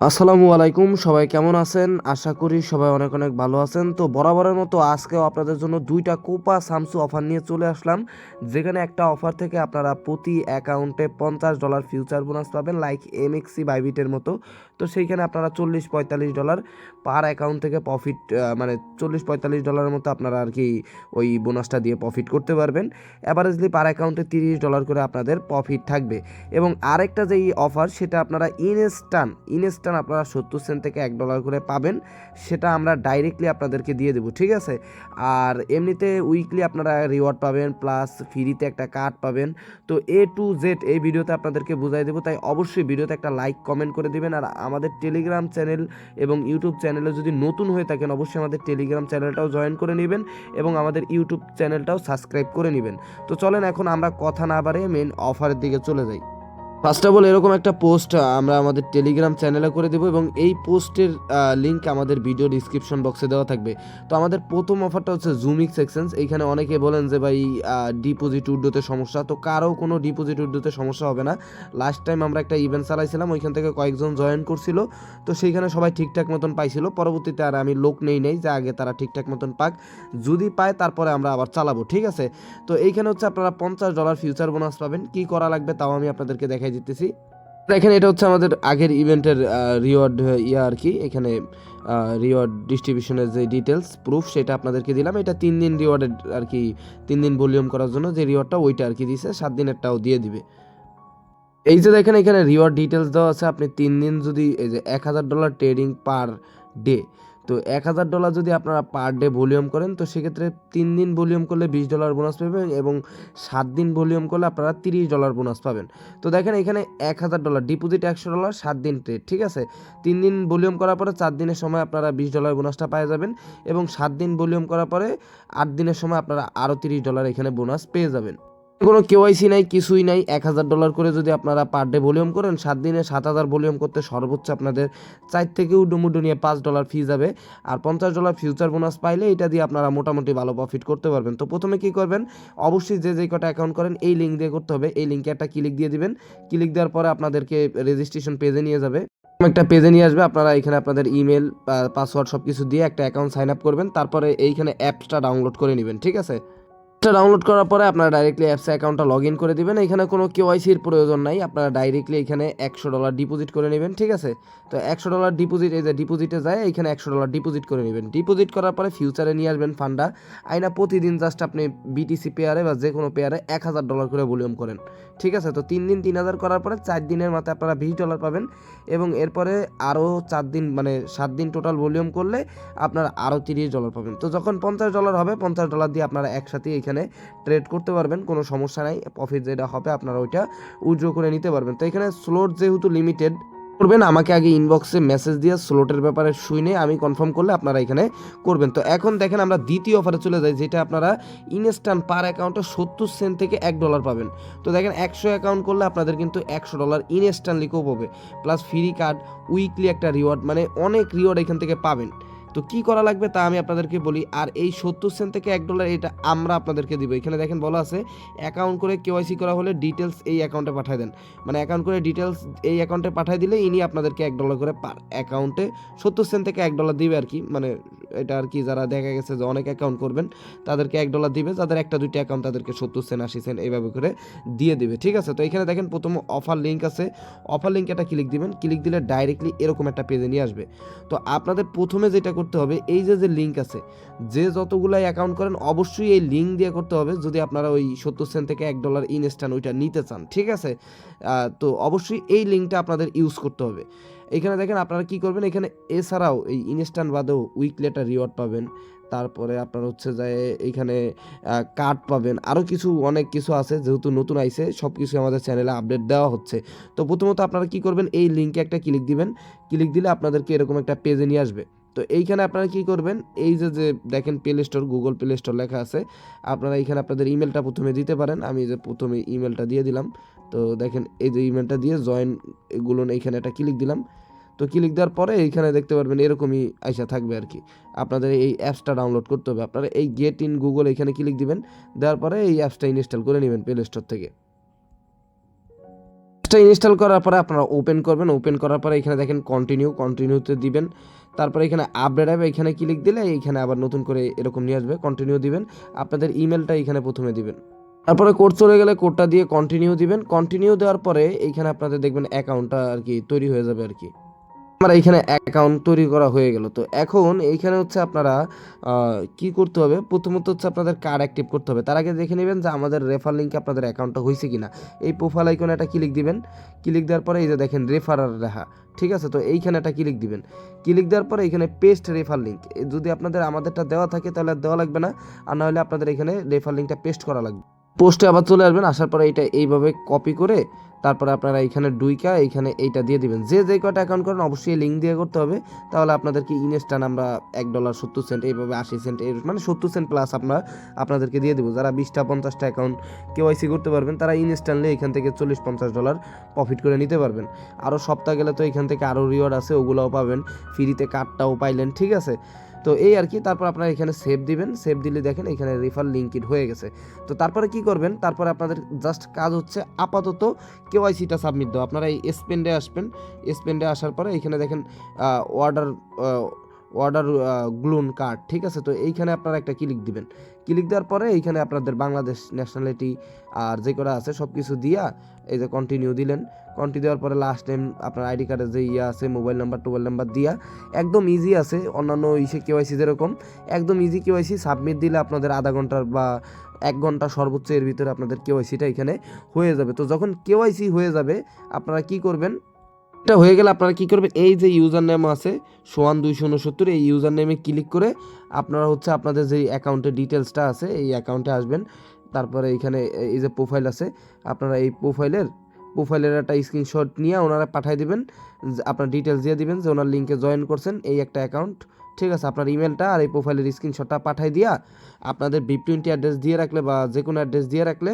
আসসালামু আলাইকুম, সবাই কেমন আছেন? আশা করি সবাই অনেক অনেক ভালো আছেন। তো বরাবরের মতো আজকেও আপনাদের জন্য দুইটা কোপা সামসু অফার নিয়ে চলে আসলাম, যেখানে একটা অফার থেকে আপনারা প্রতি অ্যাকাউন্টে $50 ফিউচার বোনাস পাবেন, লাইক এমএক্সি বাইবিটের মতো। তো সেইখানে আপনারা $40-45 পার অ্যাকাউন্ট থেকে প্রফিট, মানে $40-45 মতো আপনারা আর কি ওই বোনাসটা দিয়ে প্রফিট করতে পারবেন। অ্যাভারেজলি পার অ্যাকাউন্টে $30 করে আপনাদের প্রফিট থাকবে। এবং আরেকটা যেই অফার, সেটা আপনারা ইনস্টান আপনারা 70 সেন্ট থেকে $1 করে পাবেন, সেটা আমরা ডাইরেক্টলি আপনাদেরকে দিয়ে দেবো, ঠিক আছে। আর এমনিতে উইকলি আপনারা রিওয়ার্ড পাবেন, প্লাস ফ্রিতে একটা কার্ড পাবেন। তো A to Z এই ভিডিওতে আপনাদেরকে বুঝাই দেবো, তাই অবশ্যই ভিডিওতে একটা লাইক কমেন্ট করে দিবেন। আর আমাদের টেলিগ্রাম চ্যানেল এবং ইউটিউব চ্যানেলে যদি নতুন হয়ে থাকেন, অবশ্যই আমাদের টেলিগ্রাম চ্যানেলটাও জয়েন করে নেবেন এবং আমাদের ইউটিউব চ্যানেলটাও সাবস্ক্রাইব করে নেবেন। তো চলেন এখন আমরা কথা না বাড়িয়ে মেন অফারের দিকে চলে যাই। ফার্স্ট অফ অল এরকম একটা পোস্ট আমরা আমাদের টেলিগ্রাম চ্যানেলে করে দেবো এবং এই পোস্টের লিঙ্ক আমাদের ভিডিও ডিসক্রিপশন বক্সে দেওয়া থাকবে। তো আমাদের প্রথম অফারটা হচ্ছে জুমিক্স এক্সচেঞ্জ। এইখানে অনেকে বলেন যে ভাই ডিপোজিট উইথড্রোতে সমস্যা, তো কারো কোনো ডিপোজিট উইথড্রোতে সমস্যা হবে না। লাস্ট টাইম আমরা একটা ইভেন্ট চালাইছিলাম, ওইখান থেকে কয়েকজন জয়েন করছিল, তো সেইখানে সবাই ঠিকঠাক মতন পাইছিল। পরবর্তীতে আর আমি লোক নেই যে আগে তারা ঠিকঠাক মতন পাক, যদি পায় তারপরে আমরা আবার চালাবো, ঠিক আছে। তো এইখানে হচ্ছে আপনারা $50 ফিউচার বোনাস পাবেন। কি করা লাগবে তাও আমি আপনাদেরকে দেখাই দিতেছি। দেখেন, এটা হচ্ছে আমাদের আগের ইভেন্টের রিওয়ার্ড আর কি। এখানে রিওয়ার্ড ডিস্ট্রিবিউশনের যে ডিটেলস প্রুফ সেটা আপনাদেরকে দিলাম। এটা 3 দিন রিওয়ার্ডের আর কি, 3 দিন ভলিউম করার জন্য যে রিওয়ার্ডটা ওইটা আর কি দিছে, 7 দিনেরটাও দিয়ে দিবে। এই যে দেখেন, এখানে রিওয়ার্ড ডিটেলস দেওয়া আছে। আপনি 3 দিন যদি এই যে $1000 ট্রেডিং পার ডে, তো $1000 যদি আপনারা পার ডে ভলিউম করেন, তো সেক্ষেত্রে 3 দিন ভলিউম করলে $20 বোনাস পাবেন এবং 7 দিন ভলিউম করলে আপনারা $30 বোনাস পাবেন। তো দেখেন, এখানে $1000 ডিপোজিট, $100, 7 দিন ট্রেড, ঠিক আছে। 3 দিন ভলিউম করার পরে 4 দিনের সময় আপনারা $20 বোনাসটা পেয়ে যাবেন এবং 7 দিন ভলিউম করার পরে 8 দিনের সময় আপনারা আরও $30 এখানে বোনাস পেয়ে যাবেন। কোনো কেওয়াইসি নাই, কিছুই নাই। $1000 করে যদি আপনারা পার ডে ভলিউম করেন, 7 দিনে 7000 ভলিউম করতে সর্বোচ্চ আপনাদের 4 থেকে উডুমুডু নিয়ে $5 ফি যাবে। আর $50 ফিউচার বোনাস পাইলে এটা দিয়ে আপনারা মোটামুটি ভালো প্রফিট করতে পারবেন। তো প্রথমে কি করবেন, অবশ্যই যে কটা অ্যাকাউন্ট করেন এই লিঙ্ক দিয়ে করতে হবে। এই লিঙ্কে একটা ক্লিক দিয়ে দিবেন। ক্লিক দেওয়ার পরে আপনাদেরকে রেজিস্ট্রেশন পেজে নিয়ে যাবে, একটা পেজে নিয়ে আসবে। আপনারা এখানে আপনাদের ইমেল, পাসওয়ার্ড সব কিছু দিয়ে একটা অ্যাকাউন্ট সাইন আপ করবেন। তারপরে এইখানে অ্যাপসটা ডাউনলোড করে নেবেন, ঠিক আছে। ডাউনলোড করার পরে আপনারা ডাইরেক্টলি অ্যাপসে অ্যাকাউন্টটা লগ ইন করে দিবেন। এখানে কোনো কেওয়াইসির প্রয়োজন নাই, আপনারা ডাইরেক্টলি এখানে $100 ডিপোজিট করে নেবেন, ঠিক আছে। তো $100 ডিপোজিট, এই যে ডিপোজিটে যায় এখানে $100 ডিপোজিট করে নেবেন। ডিপোজিট করার পরে ফিউচারে নিয়ে আসবেন ফান্ডা আইনা। প্রতিদিন জাস্ট আপনি বিটিসি পেয়ারে বা যে কোনো পেয়ারে $1000 করে ভলিউম করেন, ঠিক আছে। তো 3 দিন 3000 করার পরে 4 দিনের মাথায় আপনারা $20 পাবেন এবং এরপরে আরও 4 দিন মানে 7 দিন টোটাল ভলিউম করলে আপনারা আরও $30 পাবেন। তো যখন $50 হবে, $50 দিয়ে আপনারা একসাথে এখানে ট্রেড করতে পারবেন, কোনো সমস্যা নাই। প্রফিট যেটা হবে আপনারা ওইটা উইথড্র করে নিতে পারবেন। তো এখানে স্লট যেহেতু লিমিটেড করবেন, আমাকে আগে ইনবক্সে মেসেজ দিয়ে স্লটের ব্যাপারে শুনে আমি কনফার্ম করলে আপনারা এখানে করবেন। তো এখন দেখেন আমরা দ্বিতীয় অফারে চলে যাই, যেটা আপনারা ইনস্ট্যান্ট পার অ্যাকাউন্টে 70 সেন্ট থেকে $1 পাবেন। তো দেখেন, 100 অ্যাকাউন্ট করলে আপনাদের কিন্তু $100 ইনস্ট্যান্টলি কোপ হবে, প্লাস ফ্রি কার্ড, উইকলি একটা রিওয়ার্ড, মানে অনেক রিওয়ার্ড এখান থেকে পাবেন। তো কি করা লাগবে তা আমি আপনাদেরকে বলি। আর এই 70 সেন্ট থেকে $1 এটা আমরা আপনাদেরকে দিব। এখানে দেখেন বলা আছে, অ্যাকাউন্ট করে কেওয়াইসি করা হলে ডিটেলস এই অ্যাকাউন্টে পাঠিয়ে দেন। মানে অ্যাকাউন্ট করে ডিটেলস এই অ্যাকাউন্টে পাঠিয়ে দিলে ইনি আপনাদেরকে $1 করে পার অ্যাকাউন্টে 70 সেন্ট থেকে $1 দিবে আর কি। মানে এটা আর কি, যারা দেখা গেছে যে অনেক অ্যাকাউন্ট করবেন তাদেরকে $1 দিবে, যাদের একটা দুইটা অ্যাকাউন্ট তাদেরকে 70 সেন্ট 80 সেন্ট এইভাবে করে দিয়ে দিবে, ঠিক আছে। তো এখানে দেখেন প্রথম অফার লিঙ্ক আছে, অফার লিঙ্কে একটা ক্লিক দিবেন। ক্লিক দিলে ডাইরেক্টলি এরকম একটা পেজে নিয়ে আসবে। তো আপনাদের প্রথমে যেটা করতে হবে, এই যে লিঙ্ক আছে, যে যতগুলাই অ্যাকাউন্ট করেন অবশ্যই এই লিঙ্ক দিয়ে করতে হবে, যদি আপনারা ওই 70 সেন্ট থেকে $1 ইনস্ট্যান্ট ওইটা নিতে চান, ঠিক আছে। তো অবশ্যই এই লিঙ্কটা আপনাদের ইউজ করতে হবে। এখানে দেখেন আপনারা কি করবেন, এখানে এছাড়াও এই ইনস্ট্যান্ট বাদেও উইকলি একটা রিওয়ার্ড পাবেন, তারপরে আপনার হচ্ছে যে এইখানে কার্ড পাবেন, আরও কিছু অনেক কিছু আছে। যেহেতু নতুন আইছে সব কিছু আমাদের চ্যানেলে আপডেট দেওয়া হচ্ছে। তো প্রথমত আপনারা কি করবেন, এই লিঙ্কে একটা ক্লিক দিবেন। ক্লিক দিলে আপনাদেরকে এরকম একটা পেজে নিয়ে আসবে। তো এইখানে আপনারা কি করবেন, এই যে দেখেন play store, Google play store লেখা আছে, আপনারা এইখানে আপনাদের ইমেলটা প্রথমে দিতে পারেন। আমি যে প্রথমে ইমেলটা দিয়ে দিলাম। তো দেখেন এই যে ইমেলটা দিয়ে জয়েন এগুলো এইখানে একটা ক্লিক দিলাম। তো ক্লিক দেওয়ার পরে এইখানে দেখতে পারবেন এরকমই আইসা থাকবে আর কি। আপনাদের এই অ্যাপসটা ডাউনলোড করতে হবে। আপনারা এই গেট ইন গুগল এখানে ক্লিক দিবেন, দেওয়ার পরে এই অ্যাপসটা ইনস্টল করে নেবেন প্লে স্টোর থেকে। অ্যাপসটা ইনস্টল করার পরে আপনারা ওপেন করবেন, ওপেন করার পরে এখানে দেখেন কন্টিনিউতে দিবেন। তারপরে এখানে আপডেট হবে, এখানে ক্লিক দিলে এইখানে আবার নতুন করে এরকম নিয়ে আসবে, কন্টিনিউ দিবেন। আপনাদের ইমেলটা এখানে প্রথমে দিবেন, তারপরে কোড চলে গেলে কোডটা দিয়ে কন্টিনিউ দিবেন। কন্টিনিউ দেওয়ার পরে এইখানে আপনাদের দেখবেন অ্যাকাউন্টটা আর কি তৈরি হয়ে যাবে আর কি। আমার এইখানে অ্যাকাউন্ট তৈরি করা হয়ে গেল। তো এখন এইখানে হচ্ছে আপনারা কি করতে হবে, প্রথমত হচ্ছে আপনাদের কার্ড অ্যাক্টিভ করতে হবে। তার আগে দেখে নেবেন যে আমাদের রেফার লিঙ্কে আপনাদের অ্যাকাউন্টটা হয়েছে কিনা। এই প্রোফাইল আইকনে একটা ক্লিক দিবেন, ক্লিক দেওয়ার পরে এই যে দেখেন রেফারার লেখা, ঠিক আছে। তো এইখানে একটা ক্লিক দিবেন, ক্লিক দেওয়ার পরে এখানে পেস্ট রেফার লিঙ্ক, যদি আপনাদের আমাদেরটা দেওয়া থাকে তাহলে দেওয়া লাগবে না, আর না হলে আপনাদের এখানে রেফার লিঙ্কটা পেস্ট করা লাগবে। পোস্টে আবার চলে আসবেন, আসার পরে এইটা এইভাবে কপি করে তারপরে আপনারা এইখানে ডুইকা এইখানে এইটা দিয়ে দিবেন। যে কয়টা অ্যাকাউন্ট করেন অবশ্যই লিঙ্ক দিয়ে করতে হবে, তাহলে আপনাদেরকে ইনস্ট্যান্ট আমরা $1.70 এইভাবে 80 সেন্ট মানে 70 সেন্ট প্লাস আপনাদেরকে দিয়ে দেবো। যারা 20টা 50টা অ্যাকাউন্ট কেওয়াইসি করতে পারবেন তারা ইনস্ট্যান্টলি এখান থেকে $40-50 প্রফিট করে নিতে পারবেন। আরও সপ্তাহ গেলে তো এখান থেকে আরও রিওয়ার্ড আছে, ওগুলোও পাবেন, ফ্রিতে কার্ডটাও পাইলেন, ঠিক আছে। তো এই আর কি। তারপর আপনারা এখানে সেভ দিবেন, সেভ দিলে দেখেন এখানে রেফার লিঙ্কড হয়ে গেছে। তো তারপরে কি করবেন, তারপরে আপনাদের জাস্ট কাজ হচ্ছে আপাতত কেওয়াইসিটা সাবমিট দেওয়া। আপনারা এই স্পেন্ডে আসবেন, স্পেন্ডে আসার পরে এখানে দেখেন অর্ডার গ্লুন কার্ড, ঠিক আছে। তো এইখানে আপনারা একটা ক্লিক দিবেন, ক্লিক দেওয়ার পরে এইখানে আপনাদের বাংলাদেশ ন্যাশনালিটি আর যে করা আছে সব কিছু দিয়া এই যে কন্টিনিউ দিলেন। কন্টিনিউ দেওয়ার পরে লাস্ট টাইম আপনার আইডি কার্ডের যে আছে মোবাইল নাম্বার দিয়া একদম ইজি আছে, অন্যান্য কেওয়াইসি যেরকম একদম ইজি কেওয়াইসি। সাবমিট দিলে আপনাদের আধা ঘন্টার বা 1 ঘন্টা সর্বোচ্চ এর ভিতরে আপনাদের কেওয়াইসিটা এখানে হয়ে যাবে। তো যখন কেওয়াইসি হয়ে যাবে আপনারা কি করবেন, এটা হয়ে গেলে আপনারা কী করবেন, এই যে ইউজার নেম আছে সোয়ান269, এই ইউজার নেমে ক্লিক করে আপনারা হচ্ছে আপনাদের যে অ্যাকাউন্টের ডিটেলসটা আছে এই অ্যাকাউন্টে আসবেন। তারপরে এইখানে এই যে প্রোফাইল আছে, আপনারা এই প্রোফাইলের একটা স্ক্রিনশট নিয়ে ওনারা পাঠিয়ে দেবেন, আপনার ডিটেলস দিয়ে দিবেন যে ওনার লিঙ্কে জয়েন করছেন এই একটা অ্যাকাউন্ট, ঠিক আছে। আপনার ইমেলটা আর এই প্রোফাইলের স্ক্রিনশটটা পাঠিয়ে দিয়া আপনাদের VIP20 অ্যাড্রেস দিয়ে রাখলে বা যে কোনো অ্যাড্রেস দিয়ে রাখলে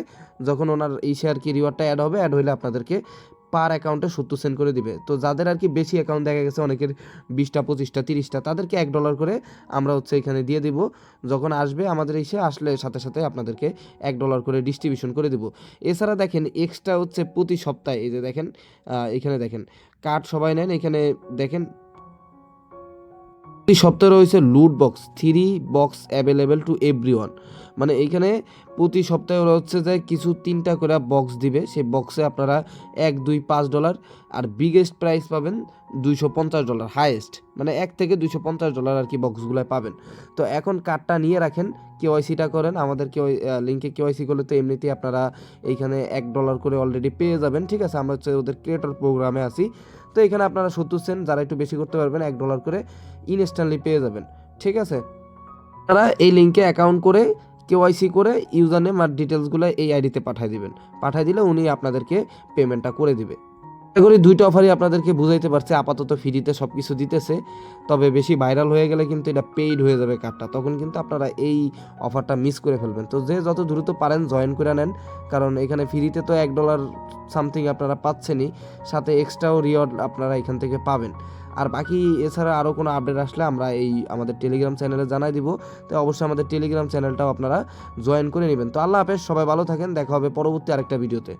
যখন ওনার এই শেয়ার কি রিওয়ার্ডটা অ্যাড হবে, অ্যাড হলে আপনাদেরকে পার অ্যাকাউন্টে 70 সেন্ট করে দিবে। তো যাদের আর কি বেশি অ্যাকাউন্ট দেখা গেছে অনেকের 20টা 25টা 30টা, তাদেরকে $1 করে আমরা হচ্ছে এখানে দিয়ে দিব। যখন আসবে আমাদের আসলে সাথে সাথে আপনাদেরকে $1 করে ডিস্ট্রিবিউশন করে দিব। এছাড়া দেখেন এক্সট্রা হচ্ছে প্রতি সপ্তাহে এই যে দেখেন এখানে দেখেন কার্ড সবাই নেন, এখানে দেখেন প্রতি সপ্তাহে রয়েছে লুট box 3 box available to everyone. মানে এইখানে প্রতি সপ্তাহে ওরা হচ্ছে যে কিছু 3টা করে বক্স দিবে, সেই বক্সে আপনারা $1, $2, $5 আর বিগেস্ট প্রাইস পাবেন $250, হাইয়েস্ট মানে $1 থেকে $250 আর কি বক্সগুলো পাবেন। তো এখন কার্ডটা নিয়ে রাখেন, কেওয়াইসিটা করেন, আমাদের লিঙ্কে কেওয়াইসি করলে তো এমনিতেই আপনারা এইখানে $1 করে অলরেডি পেয়ে যাবেন, ঠিক আছে। আমরা হচ্ছে ওদের ক্রিয়েটর প্রোগ্রামে আছি, তো এখানে আপনারা 70 সেন্ট, যারা একটু বেশি করতে পারবেন $1 করে ইনস্ট্যান্টলি পেয়ে যাবেন, ঠিক আছে। আপনারা এই লিঙ্কে অ্যাকাউন্ট করে কেওয়াইসি করে ইউজার নেম আর ডিটেলসগুলো এই আইডিতে পাঠিয়ে দিবেন, পাঠিয়ে দিলে উনি আপনাদেরকে পেমেন্টটা করে দিবে। আশা করি 2টা অফারই আপনাদেরকে বুঝাইতে পারছে। আপাতত ফ্রিতে সব কিছু দিতেছে, তবে বেশি ভাইরাল হয়ে গেলে কিন্তু এটা পেইড হয়ে যাবে কার্ডটা, তখন কিন্তু আপনারা এই অফারটা মিস করে ফেলবেন। তো যে যত দ্রুত পারেন জয়েন করে নেন, কারণ এখানে ফ্রিতে তো $1 সামথিং আপনারা পাচ্ছেনই, সাথে এক্সট্রাও রিওয়ার্ড আপনারা এখান থেকে পাবেন। আর বাকি এছাড়া আরও কোনো আপডেট আসলে আমরা এই আমাদের টেলিগ্রাম চ্যানেলে জানাই দিব, তো অবশ্যই আমাদের টেলিগ্রাম চ্যানেলটাও আপনারা জয়েন করে নেবেন। তো আল্লাহ হাফেজ, সবাই ভালো থাকেন, দেখা হবে পরবর্তী আরেকটা ভিডিওতে।